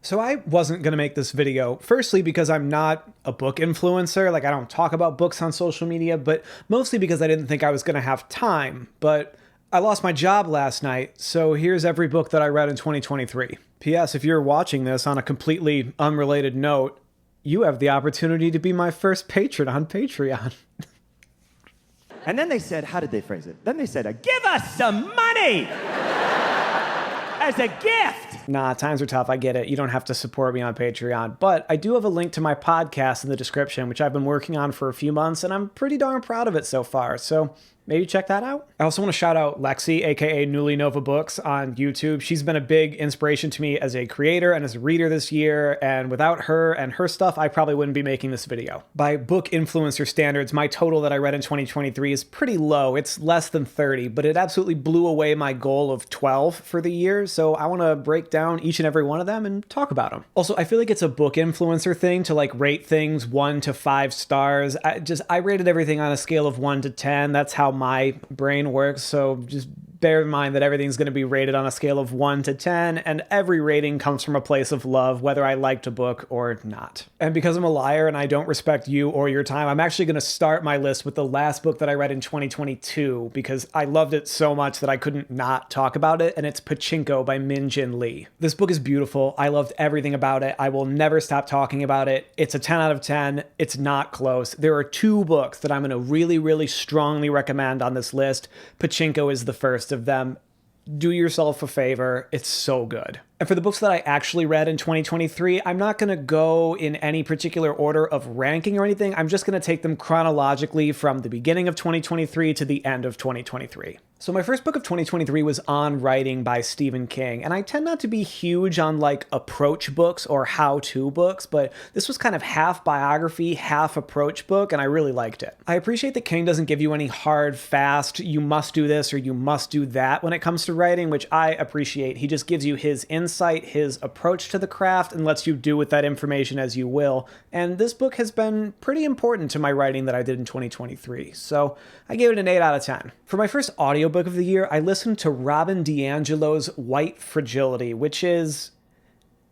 So I wasn't going to make this video, firstly because I'm not a book influencer, like I don't talk about books on social media, but mostly because I didn't think I was going to have time. But I lost my job last night, so here's every book that I read in 2023. P.S. If you're watching this on a completely unrelated note, you have the opportunity to be my first patron on Patreon. And then they said, how did they phrase it? Then they said, give us some money as a gift. Nah, times are tough. I get it. You don't have to support me on Patreon, but I do have a link to my podcast in the description, which I've been working on for a few months, and I'm pretty darn proud of it so far. So maybe check that out. I also want to shout out Lexi, aka Newly Nova Books on YouTube. She's been a big inspiration to me as a creator and as a reader this year, and without her and her stuff, I probably wouldn't be making this video. By book influencer standards, my total that I read in 2023 is pretty low. It's less than 30, but it absolutely blew away my goal of 12 for the year, so I want to break down each and every one of them and talk about them. Also, I feel like it's a book influencer thing to like rate things 1 to 5 stars. I rated everything on a scale of 1 to 10. That's how my brain works, so just bear in mind that everything's going to be rated on a scale of 1 to 10, and every rating comes from a place of love, whether I liked a book or not. And because I'm a liar and I don't respect you or your time, I'm actually going to start my list with the last book that I read in 2022, because I loved it so much that I couldn't not talk about it, and it's Pachinko by Min Jin Lee. This book is beautiful. I loved everything about it. I will never stop talking about it. It's a 10 out of 10. It's not close. There are 2 books that I'm going to really, really strongly recommend on this list. Pachinko is the first of them. Do yourself a favor. It's so good. And for the books that I actually read in 2023, I'm not going to go in any particular order of ranking or anything. I'm just going to take them chronologically from the beginning of 2023 to the end of 2023. So my first book of 2023 was On Writing by Stephen King, and I tend not to be huge on like approach books or how-to books, but this was kind of half biography, half approach book, and I really liked it. I appreciate that King doesn't give you any hard, fast, you must do this or you must do that when it comes to writing, which I appreciate. He just gives you his insight, his approach to the craft, and lets you do with that information as you will. And this book has been pretty important to my writing that I did in 2023, so I gave it an 8 out of 10. For my first audiobook of the year, I listened to Robin DiAngelo's White Fragility, which is,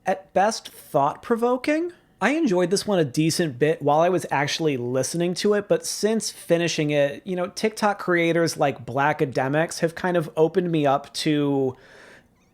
at best, thought-provoking. I enjoyed this one a decent bit while I was actually listening to it, but since finishing it, TikTok creators like Black Academics have kind of opened me up to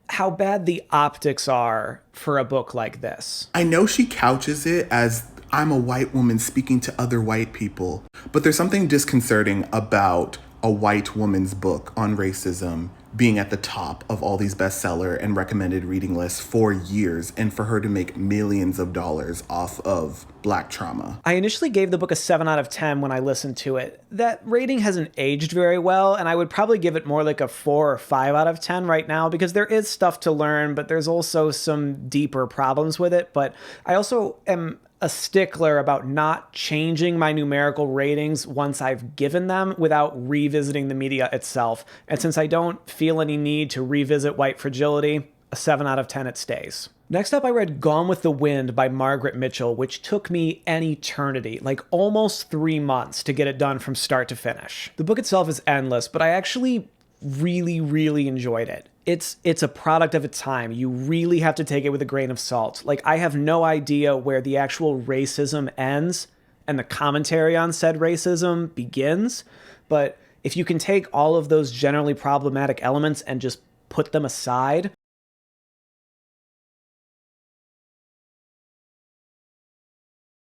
how bad the optics are for a book like this. I know she couches it as I'm a white woman speaking to other white people, but there's something disconcerting about a white woman's book on racism being at the top of all these bestseller and recommended reading lists for years, and for her to make millions of dollars off of Black trauma. I initially gave the book a 7 out of 10 when I listened to it. That rating hasn't aged very well, and I would probably give it more like a 4 or 5 out of 10 right now, because there is stuff to learn, but there's also some deeper problems with it. But I also am a stickler about not changing my numerical ratings once I've given them without revisiting the media itself. And since I don't feel any need to revisit White Fragility, a 7 out of 10 it stays. Next up, I read Gone with the Wind by Margaret Mitchell, which took me an eternity, like almost 3 months to get it done from start to finish. The book itself is endless, but I actually really enjoyed it. It's a product of its time. You really have to take it with a grain of salt. Like, I have no idea where the actual racism ends and the commentary on said racism begins, but if you can take all of those generally problematic elements and just put them aside,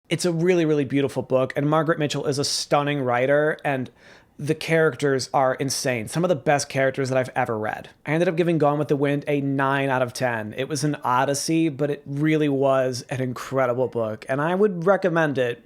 it's a really beautiful book, and Margaret Mitchell is a stunning writer, and the characters are insane. Some of the best characters that I've ever read. I ended up giving Gone with the Wind a 9 out of 10. It was an odyssey, but it really was an incredible book, and I would recommend it,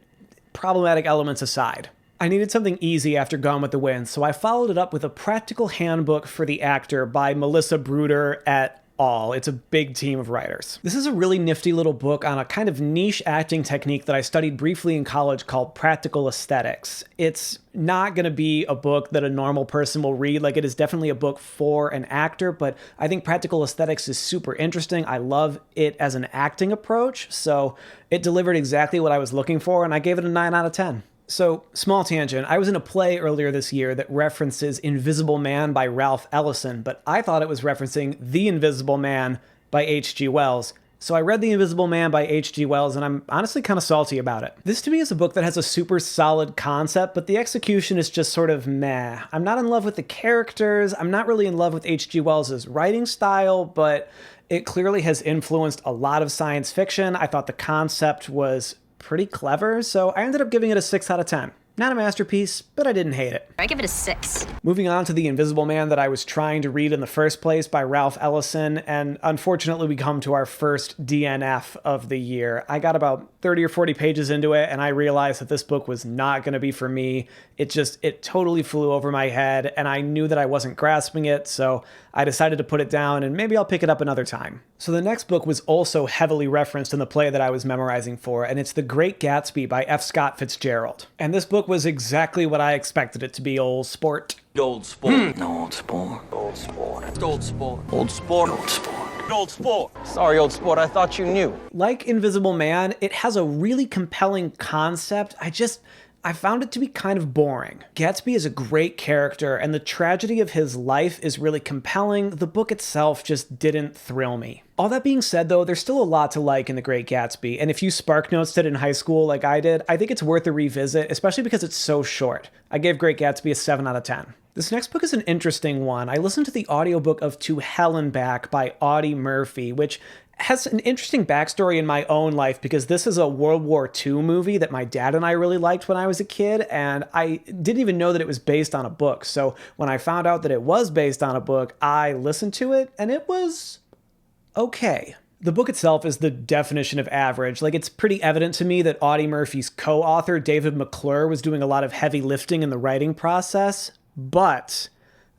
problematic elements aside. I needed something easy after Gone with the Wind, so I followed it up with A Practical Handbook for the Actor by Melissa Bruder et al. It's a big team of writers. This is a really nifty little book on a kind of niche acting technique that I studied briefly in college called practical aesthetics. It's not going to be a book that a normal person will read. Like, it is definitely a book for an actor, but I think practical aesthetics is super interesting. I love it as an acting approach, so it delivered exactly what I was looking for, and I gave it a 9 out of 10. So, small tangent, I was in a play earlier this year that references Invisible Man by Ralph Ellison, but I thought it was referencing The Invisible Man by H.G. Wells. So I read The Invisible Man by H.G. Wells, and I'm honestly kind of salty about it. This to me is a book that has a super solid concept, but the execution is just sort of meh. I'm not in love with the characters, I'm not really in love with H.G. Wells' writing style, but it clearly has influenced a lot of science fiction. I thought the concept was pretty clever, so I ended up giving it a 6 out of 10. Not a masterpiece, but I didn't hate it. I give it a 6. Moving on to The Invisible Man that I was trying to read in the first place by Ralph Ellison, and unfortunately we come to our first DNF of the year. I got about 30 or 40 pages into it, and I realized that this book was not going to be for me. It totally flew over my head, and I knew that I wasn't grasping it, so I decided to put it down, and maybe I'll pick it up another time. So the next book was also heavily referenced in the play that I was memorizing for, and it's The Great Gatsby by F. Scott Fitzgerald. And this book was exactly what I expected it to be, old sport. Old sport. No, old sport. Old sport. Old sport. Old sport. Old sport. Old sport. Sorry, old sport, I thought you knew. Like Invisible Man, it has a really compelling concept. I found it to be kind of boring. Gatsby is a great character, and the tragedy of his life is really compelling. The book itself just didn't thrill me. All that being said, though, there's still a lot to like in The Great Gatsby, and if you SparkNotes it in high school like I did, I think it's worth a revisit, especially because it's so short. I gave Great Gatsby a 7 out of 10. This next book is an interesting one. I listened to the audiobook of To Hell and Back by Audie Murphy, which has an interesting backstory in my own life because this is a World War II movie that my dad and I really liked when I was a kid, and I didn't even know that it was based on a book. So when I found out that it was based on a book, I listened to it, and it was okay. The book itself is the definition of average. Like, it's pretty evident to me that Audie Murphy's co-author, David McClure, was doing a lot of heavy lifting in the writing process, but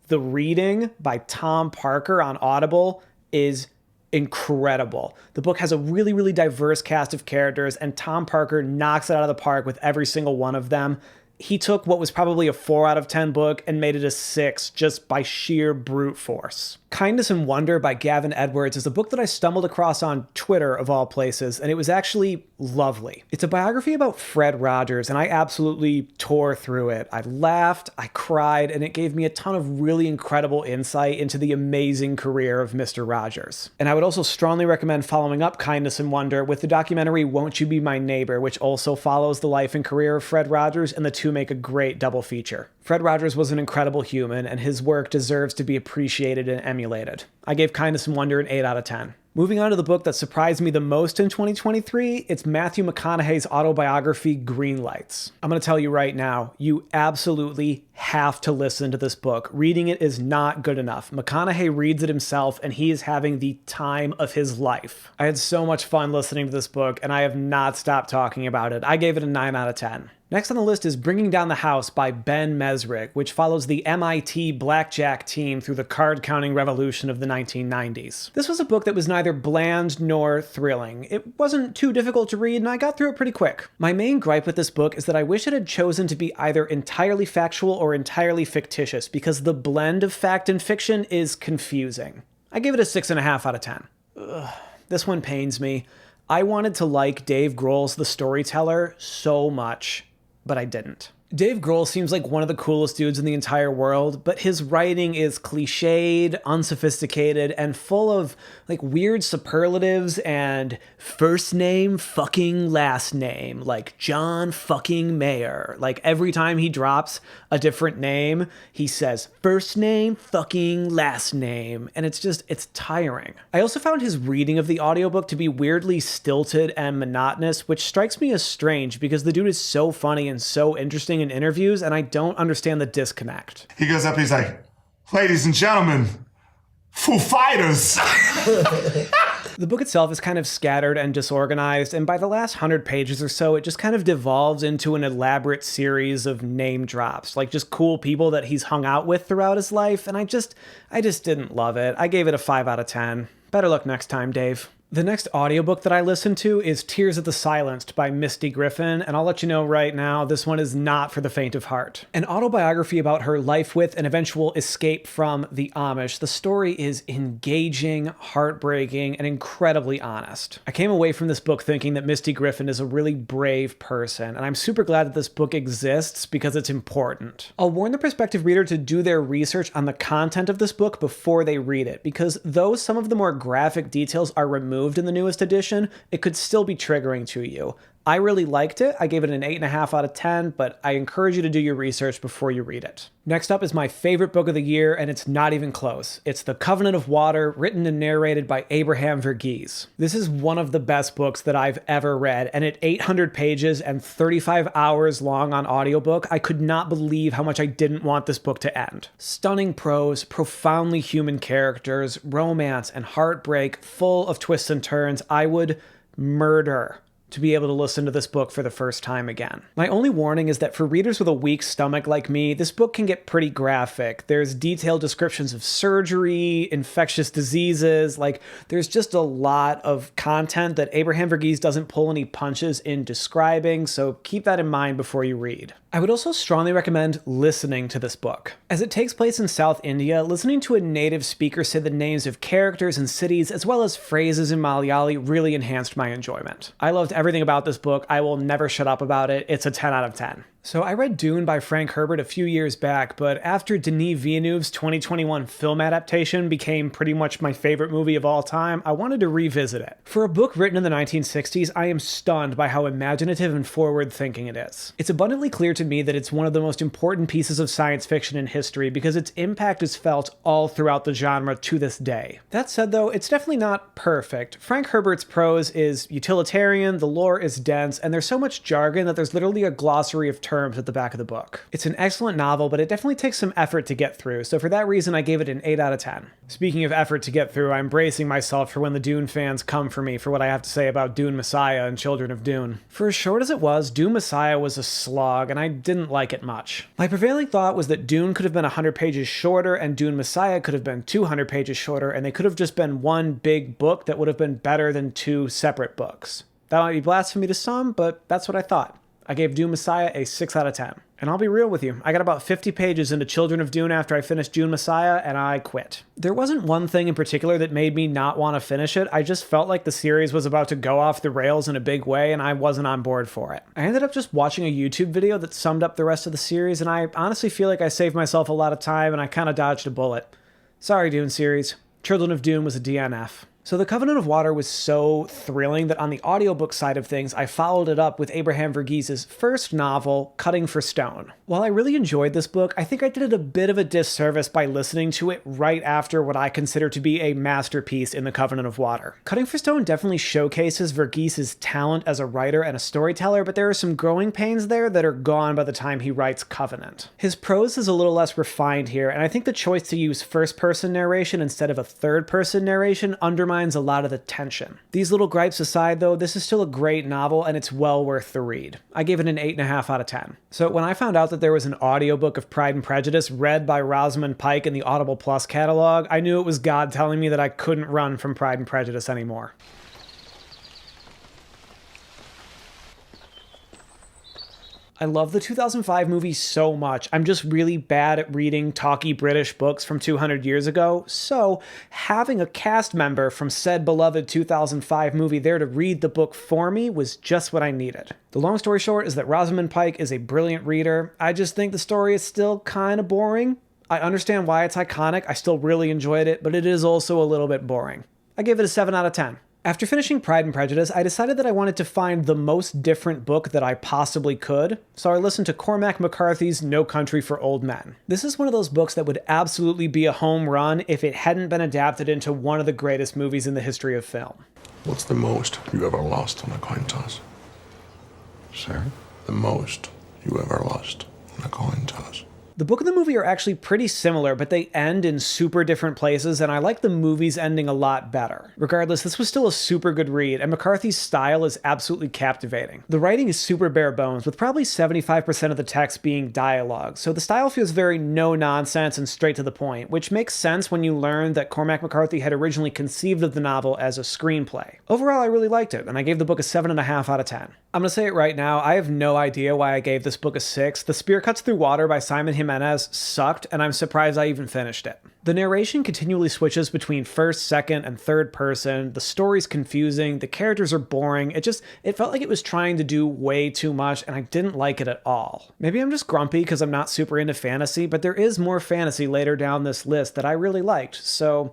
the reading by Tom Parker on Audible is incredible. The book has a really, really diverse cast of characters, and Tom Parker knocks it out of the park with every single one of them. He took what was probably a 4 out of 10 book and made it a 6 just by sheer brute force. Kindness and Wonder by Gavin Edwards is a book that I stumbled across on Twitter, of all places, and it was actually lovely. It's a biography about Fred Rogers, and I absolutely tore through it. I laughed, I cried, and it gave me a ton of really incredible insight into the amazing career of Mr. Rogers. And I would also strongly recommend following up Kindness and Wonder with the documentary Won't You Be My Neighbor, which also follows the life and career of Fred Rogers, and the two make a great double feature. Fred Rogers was an incredible human, and his work deserves to be appreciated and emulated. I gave Kindness and Wonder an 8 out of 10. Moving on to the book that surprised me the most in 2023, it's Matthew McConaughey's autobiography, Greenlights. I'm going to tell you right now, you absolutely have to listen to this book. Reading it is not good enough. McConaughey reads it himself, and he is having the time of his life. I had so much fun listening to this book, and I have not stopped talking about it. I gave it a 9 out of 10. Next on the list is Bringing Down the House by Ben Mesrick, which follows the MIT blackjack team through the card-counting revolution of the 1990s. This was a book that was neither bland nor thrilling. It wasn't too difficult to read, and I got through it pretty quick. My main gripe with this book is that I wish it had chosen to be either entirely factual or entirely fictitious, because the blend of fact and fiction is confusing. I gave it a 6.5 out of 10. This one pains me. I wanted to like Dave Grohl's The Storyteller so much, but I didn't. Dave Grohl seems like one of the coolest dudes in the entire world, but his writing is cliched, unsophisticated, and full of like weird superlatives and first name fucking last name, like John fucking Mayer. Like every time he drops a different name, he says first name fucking last name, and it's tiring. I also found his reading of the audiobook to be weirdly stilted and monotonous, which strikes me as strange because the dude is so funny and so interesting in interviews, and I don't understand the disconnect. He goes up, he's like, ladies and gentlemen, Foo Fighters. The book itself is kind of scattered and disorganized, and by the last 100 pages or so, it just kind of devolves into an elaborate series of name drops, like just cool people that he's hung out with throughout his life, and I just didn't love it. I gave it a 5 out of 10. Better luck next time, Dave. The next audiobook that I listened to is Tears of the Silenced by Misty Griffin, and I'll let you know right now, this one is not for the faint of heart. An autobiography about her life with and eventual escape from the Amish, the story is engaging, heartbreaking, and incredibly honest. I came away from this book thinking that Misty Griffin is a really brave person, and I'm super glad that this book exists because it's important. I'll warn the prospective reader to do their research on the content of this book before they read it, because though some of the more graphic details are removed removed in the newest edition, it could still be triggering to you. I really liked it. I gave it an 8.5 out of 10, but I encourage you to do your research before you read it. Next up is my favorite book of the year, and it's not even close. It's The Covenant of Water, written and narrated by Abraham Verghese. This is one of the best books that I've ever read, and at 800 pages and 35 hours long on audiobook, I could not believe how much I didn't want this book to end. Stunning prose, profoundly human characters, romance, and heartbreak, full of twists and turns. I would murder to be able to listen to this book for the first time again. My only warning is that for readers with a weak stomach like me, this book can get pretty graphic. There's detailed descriptions of surgery, infectious diseases, there's just a lot of content that Abraham Verghese doesn't pull any punches in describing, so keep that in mind before you read. I would also strongly recommend listening to this book. As it takes place in South India, listening to a native speaker say the names of characters and cities, as well as phrases in Malayali, really enhanced my enjoyment. I loved everything about this book. I will never shut up about it. It's a 10 out of 10. So I read Dune by Frank Herbert a few years back, but after Denis Villeneuve's 2021 film adaptation became pretty much my favorite movie of all time, I wanted to revisit it. For a book written in the 1960s, I am stunned by how imaginative and forward-thinking it is. It's abundantly clear to me that it's one of the most important pieces of science fiction in history because its impact is felt all throughout the genre to this day. That said though, it's definitely not perfect. Frank Herbert's prose is utilitarian, the lore is dense, and there's so much jargon that there's literally a glossary of terms at the back of the book. It's an excellent novel, but it definitely takes some effort to get through, so for that reason I gave it an 8 out of 10. Speaking of effort to get through, I'm bracing myself for when the Dune fans come for me for what I have to say about Dune Messiah and Children of Dune. For as short as it was, Dune Messiah was a slog, and I didn't like it much. My prevailing thought was that Dune could have been 100 pages shorter, and Dune Messiah could have been 200 pages shorter, and they could have just been one big book that would have been better than two separate books. That might be blasphemy to some, but that's what I thought. I gave Dune Messiah a 6 out of 10. And I'll be real with you, I got about 50 pages into Children of Dune after I finished Dune Messiah, and I quit. There wasn't one thing in particular that made me not want to finish it. I just felt like the series was about to go off the rails in a big way, and I wasn't on board for it. I ended up just watching a YouTube video that summed up the rest of the series, and I honestly feel like I saved myself a lot of time, and I kind of dodged a bullet. Sorry, Dune series. Children of Dune was a DNF. So The Covenant of Water was so thrilling that on the audiobook side of things, I followed it up with Abraham Verghese's first novel, Cutting for Stone. While I really enjoyed this book, I think I did it a bit of a disservice by listening to it right after what I consider to be a masterpiece in The Covenant of Water. Cutting for Stone definitely showcases Verghese's talent as a writer and a storyteller, but there are some growing pains there that are gone by the time he writes Covenant. His prose is a little less refined here, and I think the choice to use first-person narration instead of a third-person narration undermines a lot of the tension. These little gripes aside though, this is still a great novel and it's well worth the read. I gave it an 8.5 out of 10. So when I found out that there was an audiobook of Pride and Prejudice read by Rosamund Pike in the Audible Plus catalog, I knew it was God telling me that I couldn't run from Pride and Prejudice anymore. I love the 2005 movie so much. I'm just really bad at reading talky British books from 200 years ago, so having a cast member from said beloved 2005 movie there to read the book for me was just what I needed. The long story short is that Rosamund Pike is a brilliant reader. I just think the story is still kind of boring. I understand why it's iconic, I still really enjoyed it, but it is also a little bit boring. I gave it a 7 out of 10. After finishing Pride and Prejudice, I decided that I wanted to find the most different book that I possibly could, so I listened to Cormac McCarthy's No Country for Old Men. This is one of those books that would absolutely be a home run if it hadn't been adapted into one of the greatest movies in the history of film. What's the most you ever lost on a coin toss? Sir? The most you ever lost on a coin toss. The book and the movie are actually pretty similar, but they end in super different places, and I like the movie's ending a lot better. Regardless, this was still a super good read, and McCarthy's style is absolutely captivating. The writing is super bare bones, with probably 75% of the text being dialogue, so the style feels very no-nonsense and straight to the point, which makes sense when you learn that Cormac McCarthy had originally conceived of the novel as a screenplay. Overall, I really liked it, and I gave the book a 7.5 out of 10. I'm gonna say it right now, I have no idea why I gave this book a 6. The Spear Cuts Through Water by Simon Jimenez sucked, and I'm surprised I even finished it. The narration continually switches between first, second, and third person, the story's confusing, the characters are boring, it felt like it was trying to do way too much, and I didn't like it at all. Maybe I'm just grumpy because I'm not super into fantasy, but there is more fantasy later down this list that I really liked, so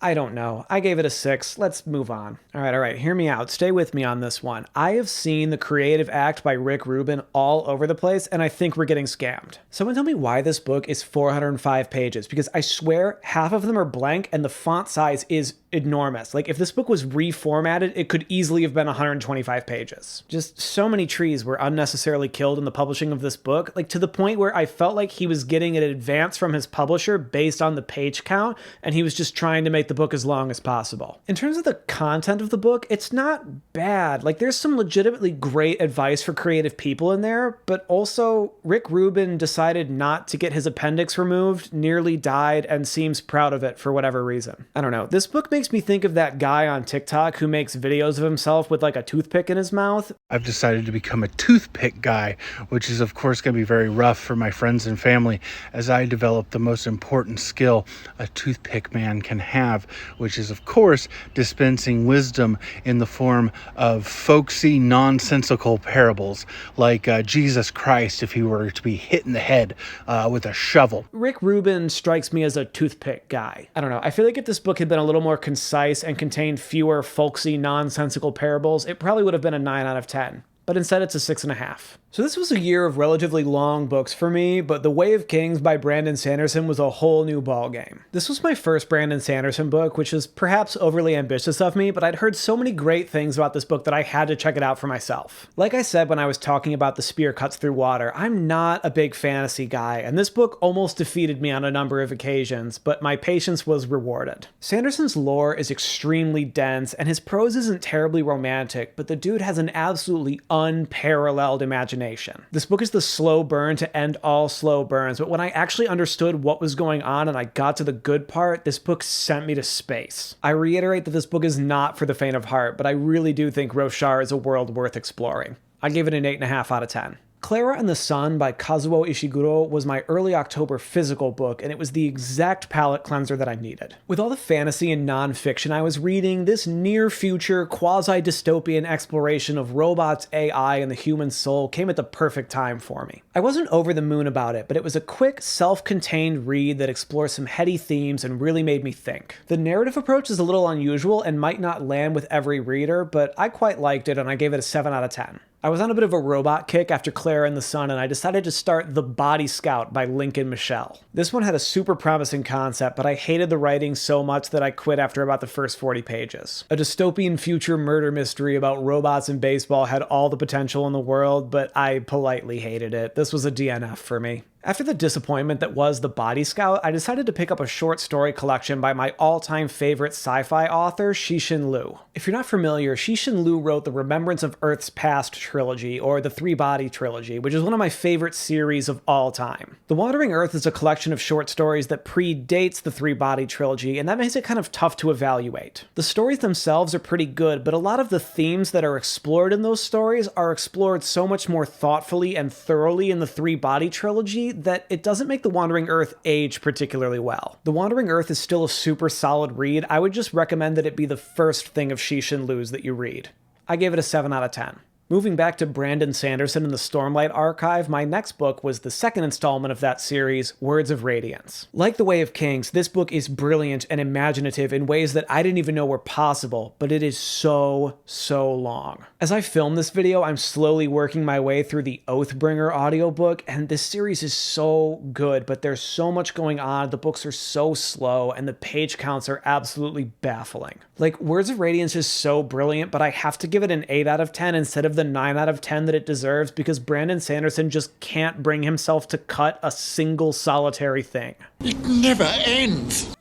I don't know. I gave it a 6. Let's move on. All right. Hear me out. Stay with me on this one. I have seen the creative act by Rick Rubin all over the place, and I think we're getting scammed. Someone tell me why this book is 405 pages, because I swear half of them are blank and the font size is enormous. Like, if this book was reformatted, it could easily have been 125 pages. Just so many trees were unnecessarily killed in the publishing of this book, like to the point where I felt like he was getting an advance from his publisher based on the page count, and he was just trying to make the book as long as possible. In terms of the content of the book, it's not bad. Like, there's some legitimately great advice for creative people in there, but also Rick Rubin decided not to get his appendix removed, nearly died, and seems proud of it for whatever reason. I don't know. This book makes me think of that guy on TikTok who makes videos of himself with like a toothpick in his mouth. I've decided to become a toothpick guy, which is of course going to be very rough for my friends and family as I develop the most important skill a toothpick man can have, which is of course dispensing wisdom in the form of folksy, nonsensical parables like Jesus Christ if he were to be hit in the head with a shovel. Rick Rubin strikes me as a toothpick guy. I don't know. I feel like if this book had been a little more concise and contained fewer folksy, nonsensical parables, it probably would have been a 9 out of 10. But instead it's a 6.5. So this was a year of relatively long books for me, but The Way of Kings by Brandon Sanderson was a whole new ballgame. This was my first Brandon Sanderson book, which is perhaps overly ambitious of me, but I'd heard so many great things about this book that I had to check it out for myself. Like I said when I was talking about The Spear Cuts Through Water, I'm not a big fantasy guy, and this book almost defeated me on a number of occasions, but my patience was rewarded. Sanderson's lore is extremely dense, and his prose isn't terribly romantic, but the dude has an absolutely unparalleled imagination. This book is the slow burn to end all slow burns, but when I actually understood what was going on and I got to the good part, this book sent me to space. I reiterate that this book is not for the faint of heart, but I really do think Roshar is a world worth exploring. I gave it an 8.5 out of 10. Klara and the Sun by Kazuo Ishiguro was my early October physical book, and it was the exact palate cleanser that I needed. With all the fantasy and nonfiction I was reading, this near-future, quasi-dystopian exploration of robots, AI, and the human soul came at the perfect time for me. I wasn't over the moon about it, but it was a quick, self-contained read that explored some heady themes and really made me think. The narrative approach is a little unusual and might not land with every reader, but I quite liked it and I gave it a 7 out of 10. I was on a bit of a robot kick after Klara and the Sun, and I decided to start The Body Scout by Lincoln Michel. This one had a super promising concept, but I hated the writing so much that I quit after about the first 40 pages. A dystopian future murder mystery about robots and baseball had all the potential in the world, but I politely hated it. This was a DNF for me. After the disappointment that was The Body Scout, I decided to pick up a short story collection by my all-time favorite sci-fi author, Cixin Liu. If you're not familiar, Cixin Liu wrote the Remembrance of Earth's Past trilogy, or the Three Body trilogy, which is one of my favorite series of all time. The Wandering Earth is a collection of short stories that predates the Three Body trilogy, and that makes it kind of tough to evaluate. The stories themselves are pretty good, but a lot of the themes that are explored in those stories are explored so much more thoughtfully and thoroughly in the Three Body trilogy that it doesn't make The Wandering Earth age particularly well. The Wandering Earth is still a super solid read. I would just recommend that it be the first thing of Cixin Liu's that you read. I gave it a 7 out of 10. Moving back to Brandon Sanderson and the Stormlight Archive, my next book was the second installment of that series, Words of Radiance. Like The Way of Kings, this book is brilliant and imaginative in ways that I didn't even know were possible, but it is so long. As I film this video, I'm slowly working my way through the Oathbringer audiobook, and this series is so good, but there's so much going on, the books are so slow, and the page counts are absolutely baffling. Like, Words of Radiance is so brilliant, but I have to give it an 8 out of 10 instead of the 9 out of 10 that it deserves because Brandon Sanderson just can't bring himself to cut a single solitary thing. It never ends.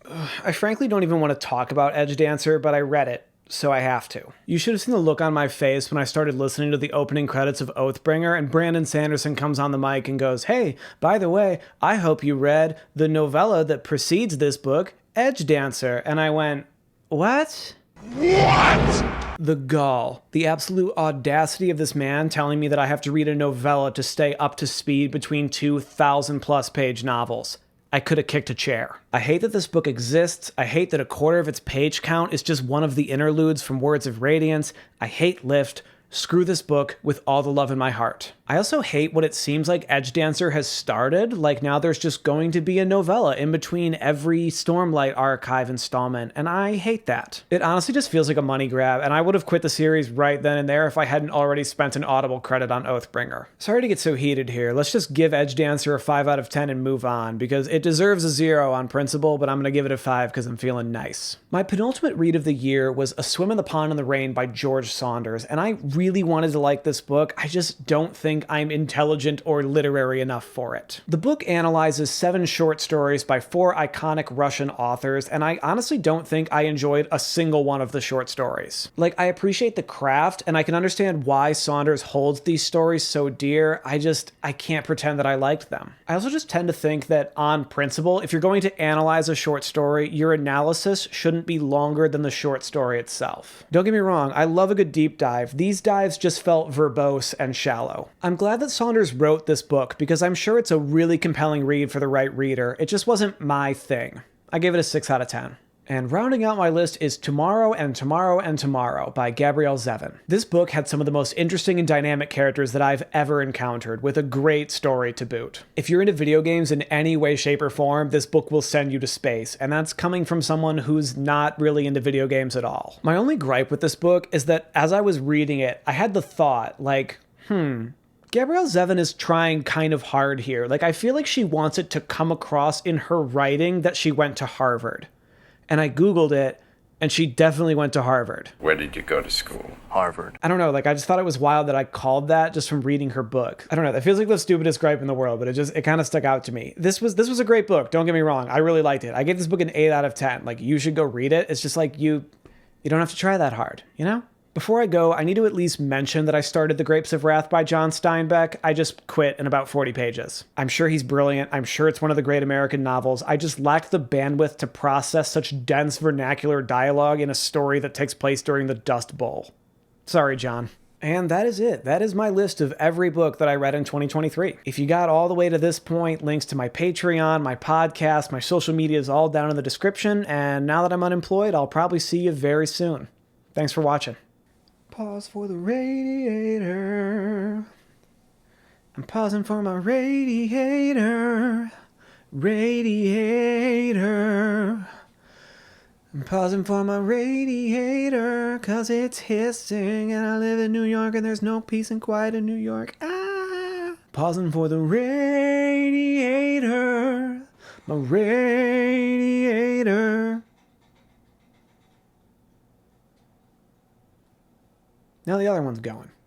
I frankly don't even want to talk about Edgedancer, but I read it, so I have to. You should have seen the look on my face when I started listening to the opening credits of Oathbringer, and Brandon Sanderson comes on the mic and goes, "Hey, by the way, I hope you read the novella that precedes this book, Edgedancer." And I went, "What?" What? The gall, the absolute audacity of this man telling me that I have to read a novella to stay up to speed between 2,000+ page novels. I could have kicked a chair. I hate that this book exists. I hate that a quarter of its page count is just one of the interludes from Words of Radiance. I hate Lift Screw this book with all the love in my heart. I also hate what it seems like Edgedancer has started. Like now there's just going to be a novella in between every Stormlight Archive installment, and I hate that. It honestly just feels like a money grab, and I would have quit the series right then and there if I hadn't already spent an Audible credit on Oathbringer. Sorry to get so heated here. Let's just give Edgedancer a 5 out of 10 and move on, because it deserves a 0 on principle, but I'm gonna give it a 5 because I'm feeling nice. My penultimate read of the year was A Swim in the Pond in the Rain by George Saunders, and I really wanted to like this book. I just don't think I'm intelligent or literary enough for it. The book analyzes 7 short stories by 4 iconic Russian authors, and I honestly don't think I enjoyed a single one of the short stories. Like, I appreciate the craft, and I can understand why Saunders holds these stories so dear. I can't pretend that I liked them. I also just tend to think that on principle, if you're going to analyze a short story, your analysis shouldn't be longer than the short story itself. Don't get me wrong, I love a good deep dive. These dives just felt verbose and shallow. I'm glad that Saunders wrote this book because I'm sure it's a really compelling read for the right reader. It just wasn't my thing. I gave it a 6 out of 10. And rounding out my list is Tomorrow and Tomorrow and Tomorrow by Gabrielle Zevin. This book had some of the most interesting and dynamic characters that I've ever encountered, with a great story to boot. If you're into video games in any way, shape, or form, this book will send you to space, and that's coming from someone who's not really into video games at all. My only gripe with this book is that as I was reading it, I had the thought, like, Gabrielle Zevin is trying kind of hard here. Like, I feel like she wants it to come across in her writing that she went to Harvard. And I Googled it, and she definitely went to Harvard. Where did you go to school? Harvard. I don't know, like, I just thought it was wild that I called that just from reading her book. I don't know, that feels like the stupidest gripe in the world, but it kind of stuck out to me. This was a great book, don't get me wrong. I really liked it. I gave this book an 8 out of 10. Like, you should go read it. It's just like, you don't have to try that hard, you know? Before I go, I need to at least mention that I started The Grapes of Wrath by John Steinbeck. I just quit in about 40 pages. I'm sure he's brilliant. I'm sure it's one of the great American novels. I just lacked the bandwidth to process such dense vernacular dialogue in a story that takes place during the Dust Bowl. Sorry, John. And that is it. That is my list of every book that I read in 2023. If you got all the way to this point, links to my Patreon, my podcast, my social media is all down in the description. And now that I'm unemployed, I'll probably see you very soon. Thanks for watching. Pause for the radiator. I'm pausing for my radiator. Radiator. I'm pausing for my radiator, 'cause it's hissing and I live in New York and there's no peace and quiet in New York. Pausing for the radiator. My radiator. Now the other one's going.